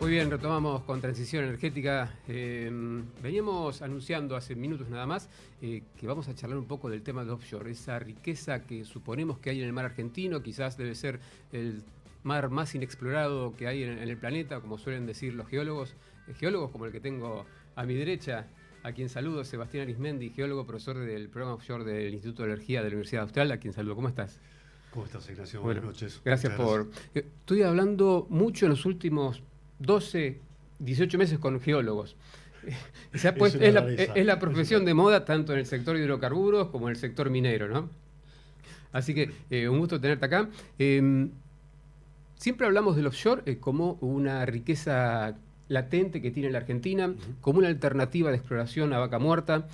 Muy bien, retomamos con Transición Energética. Veníamos anunciando hace minutos nada más que vamos a charlar un poco del tema del offshore, esa riqueza que suponemos que hay en el mar argentino, quizás debe ser el mar más inexplorado que hay en el planeta, como suelen decir los geólogos, geólogos como el que tengo a mi derecha, a quien saludo, Sebastián Arismendi, geólogo, profesor del programa offshore del Instituto de Energía de la Universidad Austral, a quien saludo. ¿Cómo estás? ¿Cómo estás, Ignacio? Bueno, Buenas noches. gracias por... Estoy hablando mucho en los últimos 12, 18 meses con geólogos. Es la profesión de moda tanto en el sector de hidrocarburos como en el sector minero, ¿no? Así que un gusto tenerte acá. Siempre hablamos del offshore como una riqueza latente que tiene la Argentina, como una alternativa de exploración a vaca muerta.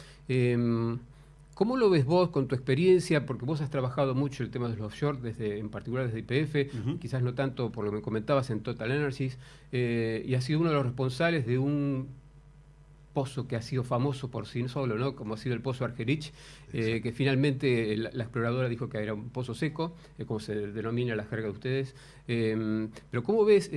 ¿Cómo lo ves vos con tu experiencia? Porque vos has trabajado mucho el tema de los offshore, en particular desde YPF, quizás no tanto por lo que me comentabas en Total Energies, y has sido uno de los responsables de un pozo que ha sido famoso por sí solo, ¿no? Como ha sido el pozo Argerich, que finalmente la exploradora dijo que era un pozo seco, como se denomina la jerga de ustedes. Pero ¿cómo ves?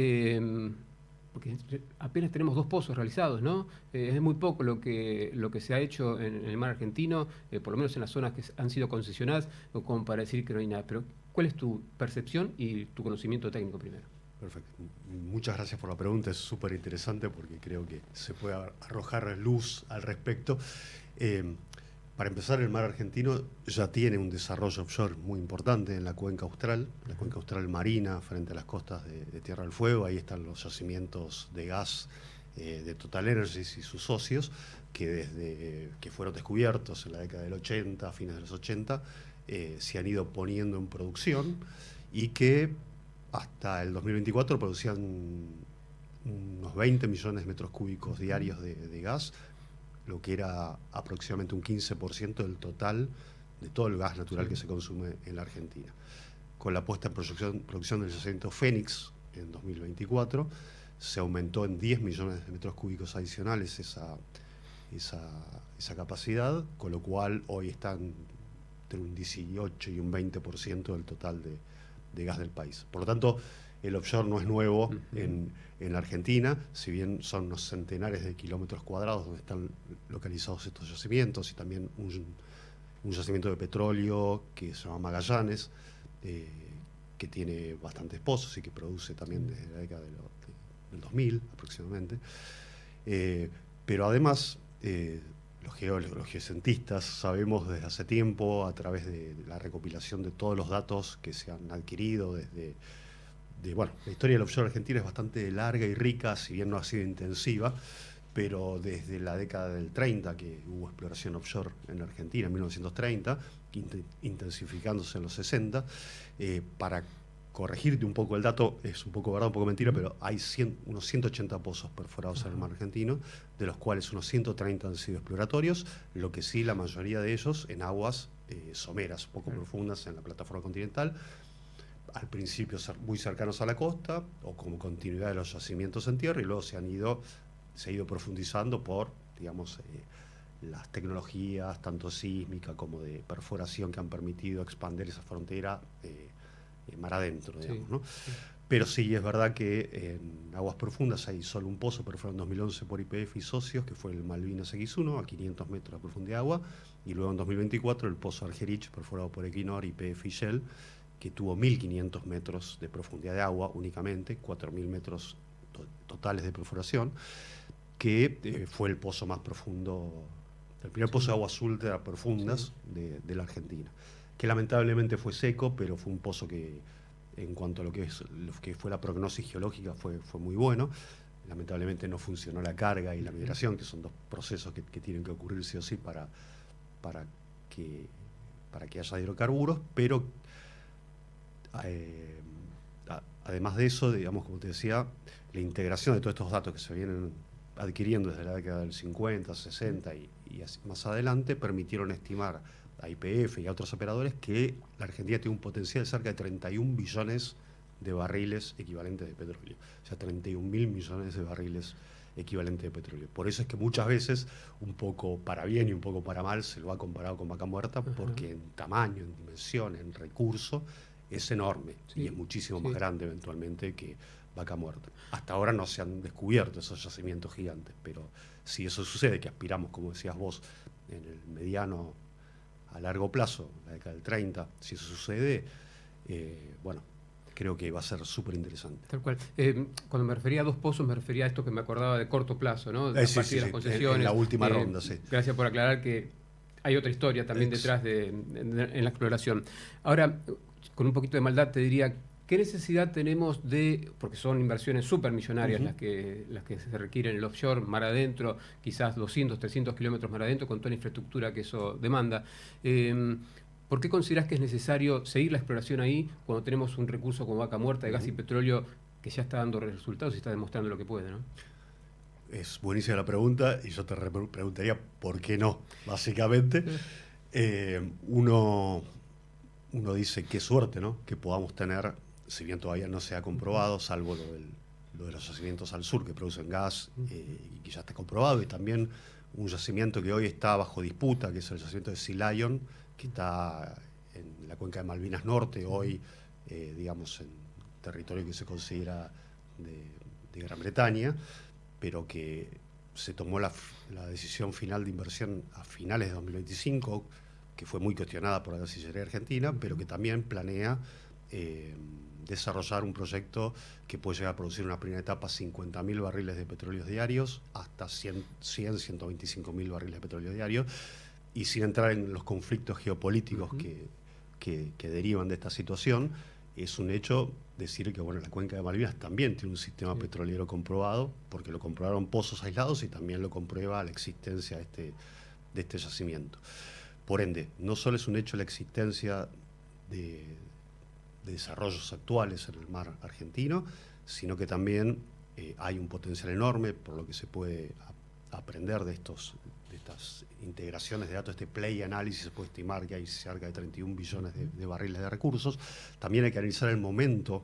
Porque apenas tenemos 2 pozos realizados, ¿no? Es muy poco lo que se ha hecho en el mar argentino, por lo menos en las zonas que han sido concesionadas, como para decir que no hay nada. Pero, ¿cuál es tu percepción y tu conocimiento técnico primero? Perfecto. Muchas gracias por la pregunta, es súper interesante porque creo que se puede arrojar luz al respecto. Para empezar, el mar argentino ya tiene un desarrollo offshore muy importante en la cuenca austral, la cuenca austral marina, frente a las costas de Tierra del Fuego. Ahí están los yacimientos de gas de Total Energies y sus socios, que desde que fueron descubiertos en la década del 80, a fines de los 80, se han ido poniendo en producción y que hasta el 2024 producían unos 20 millones de metros cúbicos diarios de gas, lo que era aproximadamente un 15% del total de todo el gas natural que se consume en la Argentina. Con la puesta en producción del yacimiento Fénix en 2024, se aumentó en 10 millones de metros cúbicos adicionales esa capacidad, con lo cual hoy están entre un 18 y un 20% del total de gas del país. Por lo tanto, el offshore no es nuevo en la Argentina, si bien son unos centenares de kilómetros cuadrados donde están localizados estos yacimientos, y también un yacimiento de petróleo que se llama Magallanes, que tiene bastantes pozos y que produce también desde la década del 2000 aproximadamente. Pero además, los geólogos, los geocientistas, sabemos desde hace tiempo, a través de la recopilación de todos los datos que se han adquirido bueno, la historia del offshore argentino es bastante larga y rica, si bien no ha sido intensiva, pero desde la década del 30, que hubo exploración offshore en la Argentina, en 1930, intensificándose en los 60, para corregirte un poco el dato, es un poco verdad, un poco mentira, pero hay unos 180 pozos perforados en el mar argentino, de los cuales unos 130 han sido exploratorios, lo que sí, la mayoría de ellos en aguas someras, poco profundas en la plataforma continental, al principio muy cercanos a la costa, o como continuidad de los yacimientos en tierra, y luego se ha ido profundizando por, digamos, las tecnologías, tanto sísmica como de perforación, que han permitido expandir esa frontera mar adentro, digamos, ¿no? Sí. Pero sí, es verdad que en aguas profundas hay solo un pozo perforado en 2011 por YPF y socios, que fue el Malvinas X1, a 500 metros de profundidad de agua, y luego en 2024 el pozo Argerich, perforado por Equinor, YPF y Shell, que tuvo 1.500 metros de profundidad de agua únicamente, 4.000 metros totales de perforación, que fue el pozo más profundo, el primer pozo de agua azul de profundas de la Argentina, que lamentablemente fue seco, pero fue un pozo que, en cuanto a lo que fue la prognosis geológica, fue muy bueno. Lamentablemente no funcionó la carga y la migración, que son dos procesos que tienen que ocurrir sí o sí para que haya hidrocarburos, pero además de eso, digamos, como te decía, la integración de todos estos datos que se vienen adquiriendo desde la década del 50, 60 y así más adelante, permitieron estimar a YPF y a otros operadores que la Argentina tiene un potencial de cerca de 31 billones de barriles equivalentes de petróleo. O sea, 31.000 millones de barriles equivalentes de petróleo. Por eso es que muchas veces, un poco para bien y un poco para mal, se lo ha comparado con Vaca Muerta, porque en tamaño, en dimensión, en recurso, es enorme, y es muchísimo más grande eventualmente que Vaca Muerta. Hasta ahora no se han descubierto esos yacimientos gigantes, pero si eso sucede, que aspiramos, como decías vos, en el mediano a largo plazo, la década del 30, si eso sucede, bueno, creo que va a ser súper interesante. Tal cual. Cuando me refería a 2 pozos, me refería a esto que me acordaba de corto plazo, ¿no? A Sí, partir sí, de las sí, concesiones. en la última ronda, sí. Gracias por aclarar que hay otra historia también detrás en la exploración. Ahora, con un poquito de maldad te diría, ¿qué necesidad tenemos de, porque son inversiones supermillonarias las que se requieren en el offshore, mar adentro, quizás 200, 300 kilómetros mar adentro, con toda la infraestructura que eso demanda? ¿Por qué considerás que es necesario seguir la exploración ahí cuando tenemos un recurso como Vaca Muerta de gas y petróleo que ya está dando resultados y está demostrando lo que puede, ¿no? Es buenísima la pregunta y yo te preguntaría por qué no, básicamente. Uno dice qué suerte, ¿no? Que podamos tener, si bien todavía no se ha comprobado, salvo lo de los yacimientos al sur que producen gas y que ya está comprobado, y también un yacimiento que hoy está bajo disputa, que es el yacimiento de Sea Lion, que está en la cuenca de Malvinas Norte, hoy, digamos, en territorio que se considera de Gran Bretaña, pero que se tomó la decisión final de inversión a finales de 2025, que fue muy cuestionada por la Cancillería Argentina, pero que también planea desarrollar un proyecto que puede llegar a producir en una primera etapa 50.000 barriles de petróleo diarios, hasta 125.000 barriles de petróleo diarios, y sin entrar en los conflictos geopolíticos que derivan de esta situación. Es un hecho decir que bueno, la cuenca de Malvinas también tiene un sistema petrolero comprobado, porque lo comprobaron pozos aislados y también lo comprueba la existencia de este yacimiento. Por ende, no solo es un hecho la existencia de desarrollos actuales en el mar argentino, sino que también hay un potencial enorme por lo que se puede aprender de estas integraciones de datos. Este play análisis se puede estimar que hay cerca de 31 billones de barriles de recursos. También hay que analizar el momentum,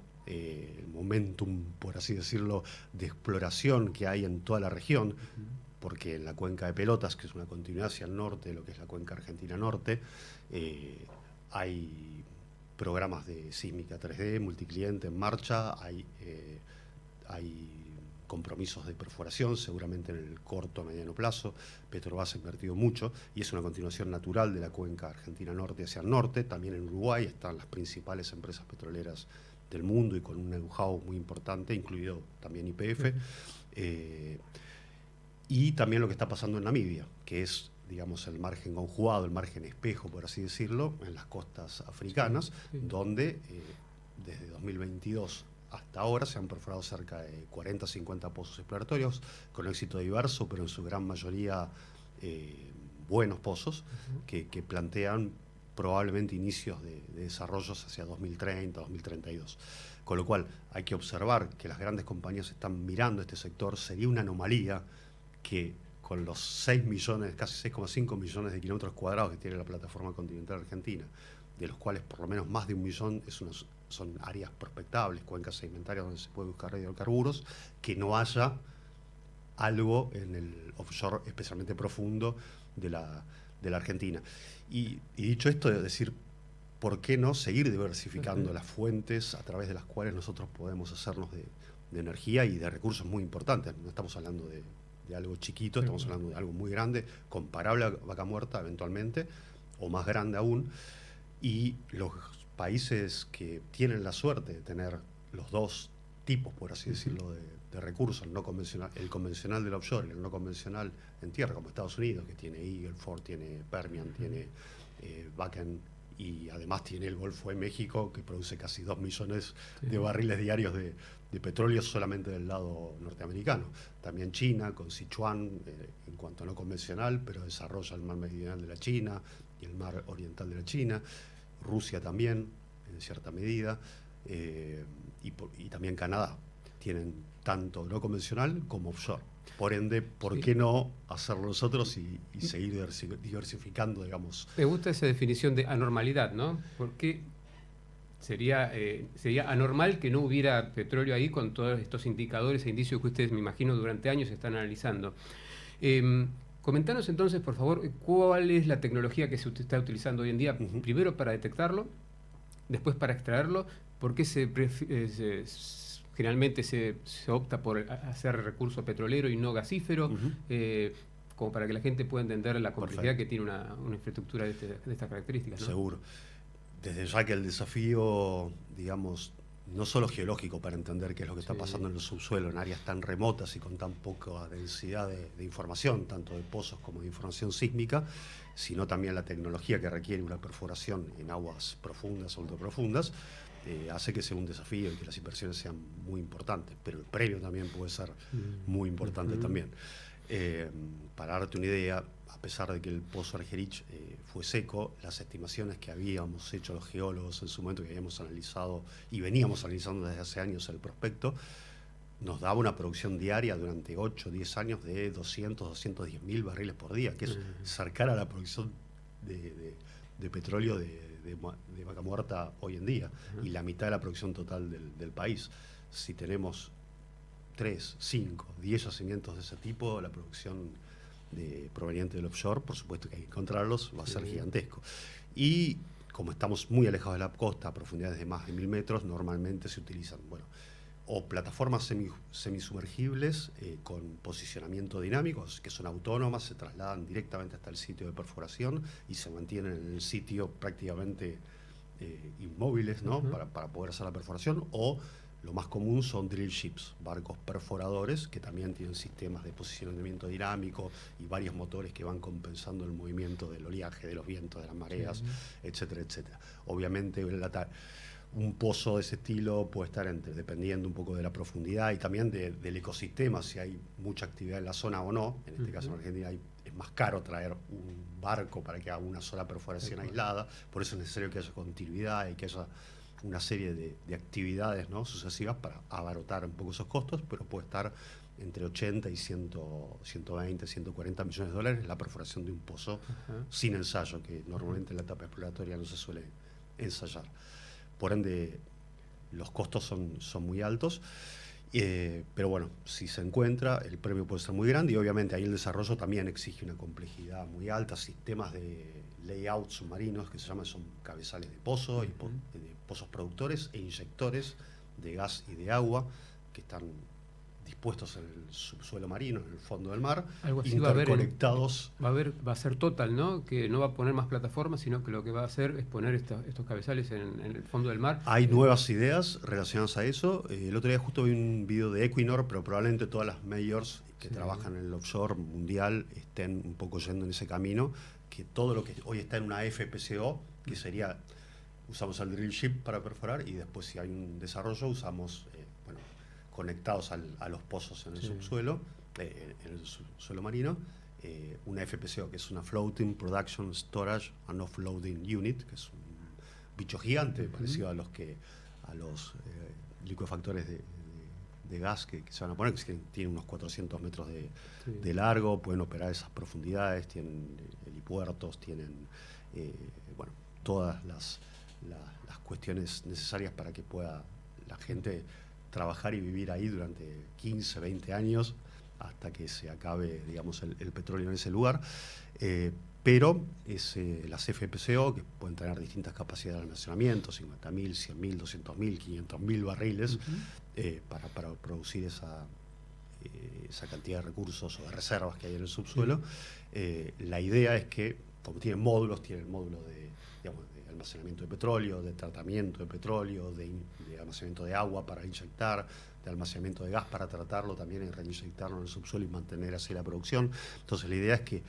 por así decirlo, de exploración que hay en toda la región, porque en la cuenca de Pelotas, que es una continuidad hacia el norte de lo que es la cuenca argentina norte, hay programas de sísmica 3D, multicliente en marcha, hay compromisos de perforación, seguramente en el corto o mediano plazo. Petrobras ha invertido mucho y es una continuación natural de la cuenca argentina norte hacia el norte. También en Uruguay están las principales empresas petroleras del mundo y con un know-how muy importante, incluido también YPF. Y también lo que está pasando en Namibia, que es, digamos, el margen conjugado, el margen espejo, por así decirlo, en las costas africanas, donde desde 2022 hasta ahora se han perforado cerca de 40 50 pozos exploratorios, con éxito diverso, pero en su gran mayoría buenos pozos, que plantean probablemente inicios de desarrollos hacia 2030, 2032. Con lo cual hay que observar que las grandes compañías están mirando este sector. Sería una anomalía que con los 6 millones, casi 6,5 millones de kilómetros cuadrados que tiene la plataforma continental argentina, de los cuales por lo menos más de 1 millón son áreas prospectables, cuencas sedimentarias donde se puede buscar hidrocarburos, que no haya algo en el offshore especialmente profundo de la Argentina. Y dicho esto, es decir, ¿por qué no seguir diversificando las fuentes a través de las cuales nosotros podemos hacernos de energía y de recursos muy importantes? No estamos hablando de algo chiquito, estamos hablando de algo muy grande, comparable a Vaca Muerta eventualmente, o más grande aún. Y los países que tienen la suerte de tener los dos tipos, por así decirlo, de recursos, el convencional del offshore y el no convencional en tierra, como Estados Unidos, que tiene Eagle Ford, tiene Permian, tiene Bakken, y además tiene el Golfo de México, que produce casi 2 millones de barriles diarios de petróleo solamente del lado norteamericano. También China, con Sichuan, en cuanto a no convencional, pero desarrolla el mar meridional de la China y el mar oriental de la China. Rusia también, en cierta medida, y también Canadá. Tienen tanto no convencional como offshore. Por ende, ¿por qué no hacerlo nosotros y seguir diversificando, digamos? Me gusta esa definición de anormalidad, ¿no? Porque sería anormal que no hubiera petróleo ahí con todos estos indicadores e indicios que ustedes, me imagino, durante años están analizando. Comentanos entonces, por favor, cuál es la tecnología que se está utilizando hoy en día, primero para detectarlo, después para extraerlo, por qué se generalmente se opta por hacer recurso petrolero y no gasífero, como para que la gente pueda entender la complejidad que tiene una infraestructura de estas características, ¿no? Seguro. Desde ya que el desafío, digamos, no solo geológico para entender qué es lo que está pasando en el subsuelo, en áreas tan remotas y con tan poca densidad de información, tanto de pozos como de información sísmica, sino también la tecnología que requiere una perforación en aguas profundas o ultraprofundas, hace que sea un desafío y que las inversiones sean muy importantes, pero el premio también puede ser muy importante también. Para darte una idea, a pesar de que el pozo Argerich fue seco, las estimaciones que habíamos hecho los geólogos en su momento, que habíamos analizado y veníamos analizando desde hace años el prospecto, nos daba una producción diaria durante 8 o 10 años de 210 mil barriles por día, que es cercana a la producción de petróleo de Vaca Muerta hoy en día, y la mitad de la producción total del país. Si tenemos 3, 5, 10 yacimientos de ese tipo, la producción proveniente del offshore, por supuesto que hay que encontrarlos, va a ser gigantesco. Y como estamos muy alejados de la costa, a profundidades de más de 1000 metros, normalmente se utilizan, o plataformas semisumergibles con posicionamiento dinámico, que son autónomas, se trasladan directamente hasta el sitio de perforación y se mantienen en el sitio prácticamente inmóviles, ¿no? Para poder hacer la perforación, o lo más común son drill ships, barcos perforadores que también tienen sistemas de posicionamiento dinámico y varios motores que van compensando el movimiento del oleaje, de los vientos, de las mareas, etcétera, etcétera. Obviamente un pozo de ese estilo puede estar dependiendo un poco de la profundidad y también del ecosistema, si hay mucha actividad en la zona o no. En este caso en Argentina es más caro traer un barco para que haga una sola perforación aislada, por eso es necesario que haya continuidad y que haya una serie de actividades, ¿no?, sucesivas para abaratar un poco esos costos, pero puede estar entre 80 y 120, 140 millones de dólares la perforación de un pozo sin ensayo, que normalmente en la etapa exploratoria no se suele ensayar. Por ende, los costos son muy altos, pero bueno, si se encuentra, el premio puede ser muy grande y obviamente ahí el desarrollo también exige una complejidad muy alta, sistemas de layout submarinos que se llaman, son cabezales de pozo y de pozos productores e inyectores de gas y de agua que están dispuestos en el subsuelo marino, en el fondo del mar, interconectados. Va a ser Total, ¿no? Que no va a poner más plataformas, sino que lo que va a hacer es poner estos cabezales en el fondo del mar. Hay nuevas ideas relacionadas a eso. El otro día justo vi un video de Equinor, pero probablemente todas las majors que trabajan en el offshore mundial estén un poco yendo en ese camino, que todo lo que hoy está en una FPSO, que sería, usamos el drill ship para perforar y después si hay un desarrollo usamos conectados a los pozos en el subsuelo, en el subsuelo marino, una FPSO, que es una Floating Production Storage and Offloading Unit, que es un bicho gigante, parecido a los liquefactores de gas que se van a poner, que tienen unos 400 metros de largo, pueden operar esas profundidades, tienen helipuertos, tienen todas las cuestiones necesarias para que pueda la gente trabajar y vivir ahí durante 15, 20 años hasta que se acabe, digamos, el petróleo en ese lugar. Pero las FPSO, que pueden tener distintas capacidades de almacenamiento, 50.000, 100.000, 200.000, 500.000 barriles, para producir esa cantidad de recursos o de reservas que hay en el subsuelo. La idea es que, como tienen el módulo de almacenamiento de petróleo, de tratamiento de petróleo, de almacenamiento de agua para inyectar, de almacenamiento de gas para tratarlo también y reinyectarlo en el subsuelo y mantener así la producción. Entonces la idea es que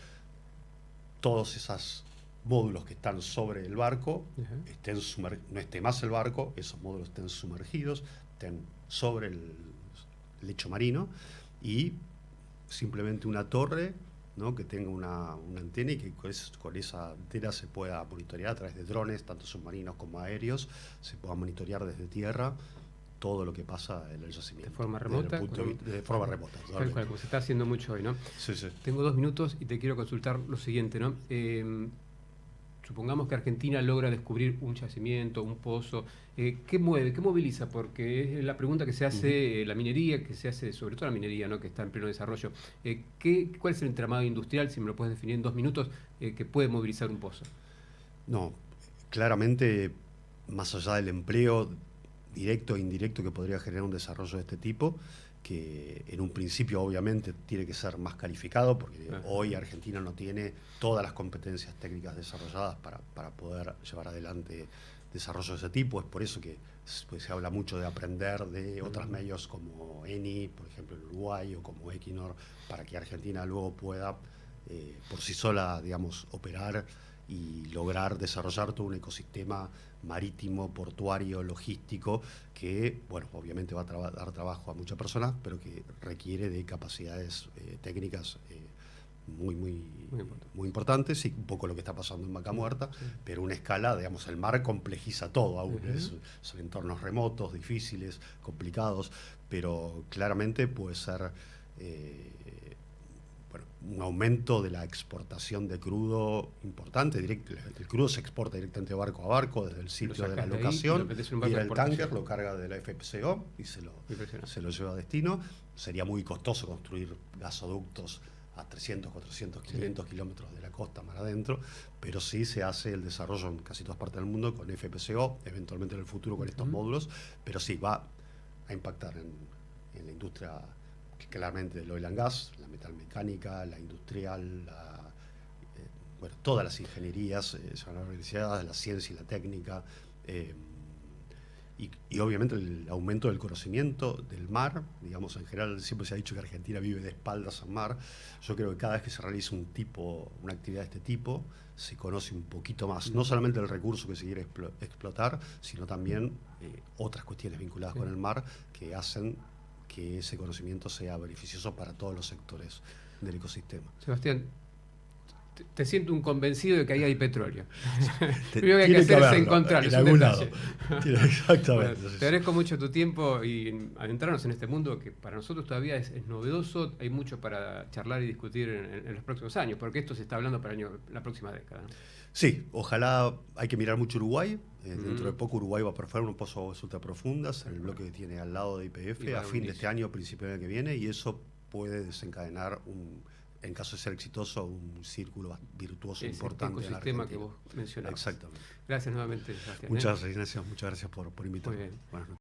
todos esos módulos que están sobre el barco no esté más el barco, esos módulos estén sumergidos, estén sobre el lecho marino y simplemente una torre, ¿no?, que tenga una antena y que con esa antena se pueda monitorear a través de drones, tanto submarinos como aéreos, se pueda monitorear desde tierra todo lo que pasa en el yacimiento. De forma remota. De forma remota. Tal cual, como se está haciendo mucho hoy, ¿no? Sí. Tengo 2 minutos y te quiero consultar lo siguiente, ¿no? Supongamos que Argentina logra descubrir un yacimiento, un pozo. ¿Qué mueve? ¿Qué moviliza? Porque es la pregunta que se hace la minería, que se hace sobre todo la minería, ¿no?, que está en pleno desarrollo. ¿Cuál es el entramado industrial, si me lo puedes definir en 2 minutos, que puede movilizar un pozo? No, claramente, más allá del empleo, directo e indirecto que podría generar un desarrollo de este tipo, que en un principio obviamente tiene que ser más calificado, porque hoy Argentina no tiene todas las competencias técnicas desarrolladas para poder llevar adelante desarrollo de ese tipo. Es por eso que pues, se habla mucho de aprender de otros medios como Eni, por ejemplo en Uruguay, o como Equinor, para que Argentina luego pueda por sí sola, digamos, operar y lograr desarrollar todo un ecosistema marítimo, portuario, logístico, que, bueno, obviamente va a dar trabajo a muchas personas, pero que requiere de capacidades técnicas muy importantes, y un poco lo que está pasando en Vaca Muerta, pero una escala, digamos, el mar complejiza todo aún, son entornos remotos, difíciles, complicados, pero claramente puede ser un aumento de la exportación de crudo importante. El crudo se exporta directamente barco a barco desde el sitio de la locación, y el tanker lo carga de la FPSO y se lo lleva a destino. Sería muy costoso construir gasoductos a 300, 400, 500 kilómetros de la costa mar adentro, pero sí se hace el desarrollo en casi todas partes del mundo con FPSO, eventualmente en el futuro con estos módulos, pero sí va a impactar en la industria, claramente del oil and gas, la metalmecánica, la industrial, bueno, todas las ingenierías se van a ver beneficiadas, la ciencia y la técnica, y obviamente el aumento del conocimiento del mar. Digamos, en general siempre se ha dicho que Argentina vive de espaldas al mar. Yo creo que cada vez que se realiza una actividad de este tipo, se conoce un poquito más, no solamente el recurso que se quiere explotar, sino también otras cuestiones vinculadas con el mar, que hacen que ese conocimiento sea beneficioso para todos los sectores del ecosistema. Sebastián, te siento un convencido de que ahí hay petróleo. Lo único que hay que hacer es encontrarlo. En algún lado. Exactamente. Bueno, te agradezco mucho tu tiempo y adentrarnos en este mundo que para nosotros todavía es novedoso. Hay mucho para charlar y discutir en los próximos años, porque esto se está hablando para la próxima década, ¿no? Sí, ojalá. Hay que mirar mucho Uruguay. Dentro de poco Uruguay va a perforar un pozo de aguas ultraprofundas en el bloque que tiene al lado de YPF a fin de este año, principio del año que viene, y eso puede desencadenar, en caso de ser exitoso, un círculo virtuoso importante. El ecosistema que vos mencionabas. Exactamente. Gracias nuevamente, Sebastián. Muchas gracias por invitarme. Muy bien.